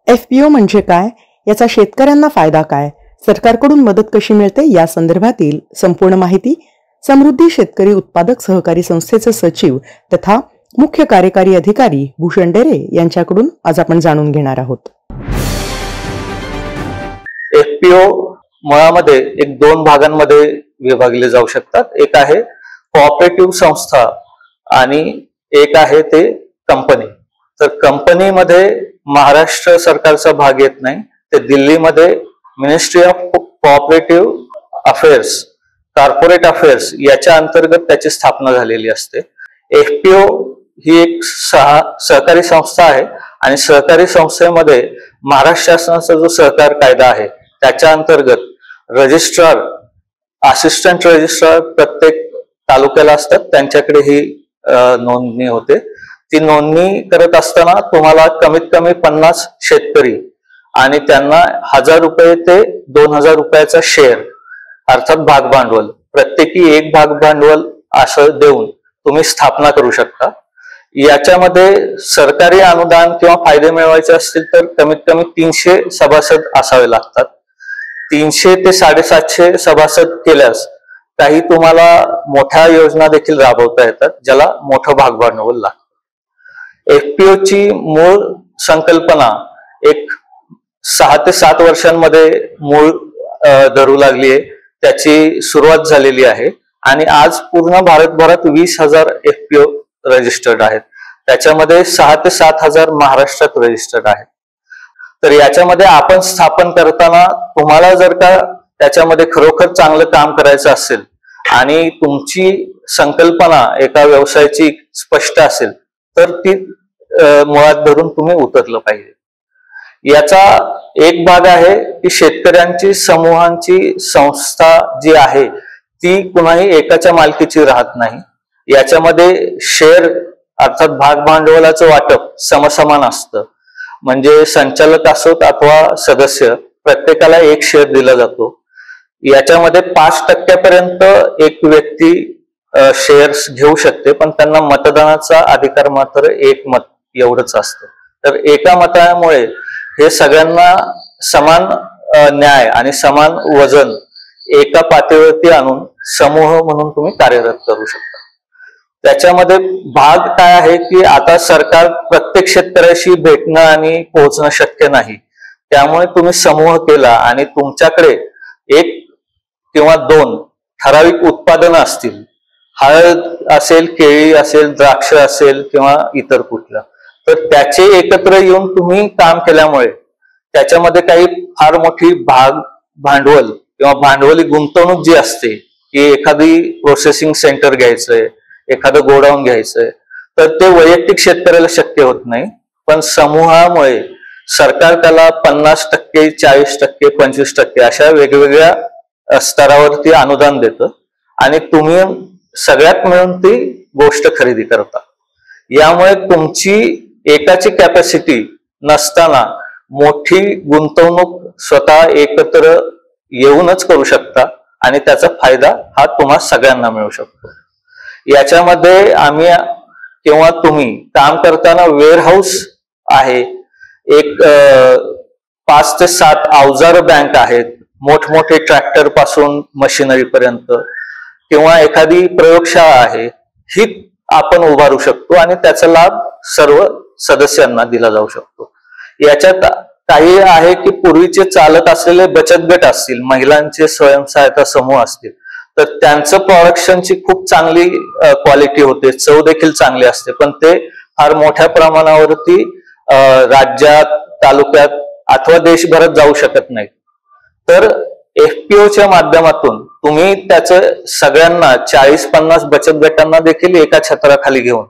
FPO म्हणजे काय, याचा शेतकऱ्यांना फायदा काय, सरकारकडून मदत कशी मिळते या संदर्भातील संपूर्ण माहिती समृद्धी शेतकरी उत्पादक सहकारी संस्थेचे सचिव तथा मुख्य कार्यकारी अधिकारी भूषण डेरे यांच्याकडून आज आपण जाणून घेणार आहोत. FPO मुळामध्ये एक दोन भागांमध्ये विभागले जाऊ शकतात. एक आहे कोऑपरेटिव्ह संस्था आणि एक आहे ते कंपनी. तर कंपनीमध्ये महाराष्ट्र सरकारचा भाग येत नाही, ते दिल्लीमध्ये ministry of cooperative affairs, corporate affairs याच्या अंतर्गत त्याची स्थापना झालेली असते. FPO ही एक सहकारी संस्था आहे आणि सहकारी संस्थेमध्ये महाराष्ट्र शासनाचा जो सहकार कायदा आहे त्याच्या अंतर्गत रजिस्ट्रार, असिस्टंट रजिस्ट्रार प्रत्येक तालुक्याला असतात, त्यांच्याकडे ही नोंदणी होते. ती नोंदणी करत असताना तुम्हाला कमीत कमी 50 शेतकरी आणि त्यांना 1000 रुपये ते 2000 रुपयाचा शेअर अर्थात भाग भांडवल, प्रत्येकी एक भाग भांडवल असं देऊन तुम्ही स्थापना करू शकता. याच्यामध्ये सरकारी अनुदान किंवा फायदे मिळवायचे असतील तर कमीत कमी 300 सभासद असावे लागतात. 300 ते 750 सभासद केल्यास काही तुम्हाला मोठ्या योजना देखील राबवता येतात, ज्याला मोठं भाग भांडवल लागतं. FPO ची मूळ संकल्पना एक 6 ते 7 वर्षांमध्ये मूळ धरू लागली आहे. त्याची सुरुवात झालेली आहे आणि आज पूर्ण भारतभरात 20,000 FPO रजिस्टर्ड आहेत. त्याच्यामध्ये 6 ते 7,000 महाराष्ट्रात रजिस्टर्ड आहेत. तर याच्यामध्ये आपण स्थापन करताना तुम्हाला जर का त्याच्यामध्ये खरोखर चांगलं काम करायचं असेल आणि तुमची संकल्पना एका व्यवसायाची स्पष्ट असेल तर ती मुळात धरून तुम्ही उतरलं पाहिजे. याचा एक भाग आहे की शेतकऱ्यांची समूहांची संस्था जी आहे ती कुणाही एकाच्या मालकीची राहत नाही. याच्यामध्ये शेअर अर्थात भाग भांडवलाचं वाटप समसमान असतं. म्हणजे संचालक असोत अथवा सदस्य प्रत्येकाला एक शेअर दिला जातो. याच्यामध्ये 5% एक व्यक्ती शेअर्स घेऊ शकते, पण त्यांना मतदानाचा अधिकार मात्र एक मत एवढंच असतं. तर एका मतामुळे हे सगळ्यांना समान न्याय आणि समान वजन एका पातळीवरती आणून समूह म्हणून तुम्ही कार्यरत करू शकता. त्याच्यामध्ये भाग काय आहे की आता सरकार प्रत्येक शेतकऱ्याशी भेटणं आणि पोहोचणं शक्य नाही, त्यामुळे तुम्ही समूह केला आणि तुमच्याकडे 1 किंवा 2 ठराविक उत्पादनं असतील, हळद असेल, केळी असेल, द्राक्ष असेल किंवा इतर कुठलं, तर त्याचे एकत्र येऊन तुम्ही काम केल्यामुळे त्याच्यामध्ये काही फार मोठी भाग भांडवल किंवा भांडवली गुंतवणूक जी असते की एखादी प्रोसेसिंग सेंटर घ्यायचंय, एखादं गोडाऊन घ्यायचंय, तर ते वैयक्तिक शेतकऱ्याला शक्य होत नाही. पण समूहामुळे सरकार त्याला 50%, 40%, 25% अशा वेगवेगळ्या स्तरावरती अनुदान देतं आणि तुम्ही सगळ्यात मिळून ती गोष्ट खरेदी करता. यामुळे तुमची एकाची कॅपॅसिटी नसताना मोठी गुंतवणूक स्वतः एकत्र येऊनच करू शकता आणि त्याचा फायदा हा तुम्हा सगळ्यांना मिळू शकतो. याच्यामध्ये आम्ही किंवा तुम्ही काम करताना वेअरहाऊस आहे, एक 5 ते 7 अवजार बँक आहेत, मोठमोठे ट्रॅक्टर पासून मशिनरी पर्यंत, किंवा एखादी प्रयोगशाळा आहे, ही आपण उभारू शकतो आणि त्याचा लाभ सर्व सदस्यांना दिला जाऊ शकतो. याच्यात काही आहे की पूर्वीचे चालत असलेले बचत गट असतील, महिलांचे स्वयंसहायता समूह असतील, तर त्यांचं प्रोडक्शनची खूप चांगली क्वालिटी होते, चव देखील चांगली असते, पण ते फार मोठ्या प्रमाणावरती राज्यात, तालुक्यात अथवा देशभरात जाऊ शकत नाही. तर FPOच्या माध्यमातून तुम्ही त्याचं सगळ्यांना 40-50 बचत गटांना देखील एका छत्राखाली घेऊन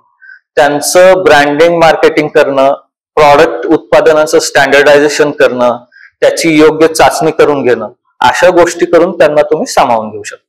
त्यांचं ब्रँडिंग, मार्केटिंग करणं, प्रॉडक्ट उत्पादनाचं स्टँडर्डायझेशन करणं, त्याची योग्य चाचणी करून घेणं, अशा गोष्टी करून त्यांना तुम्ही सामावून घेऊ शकता.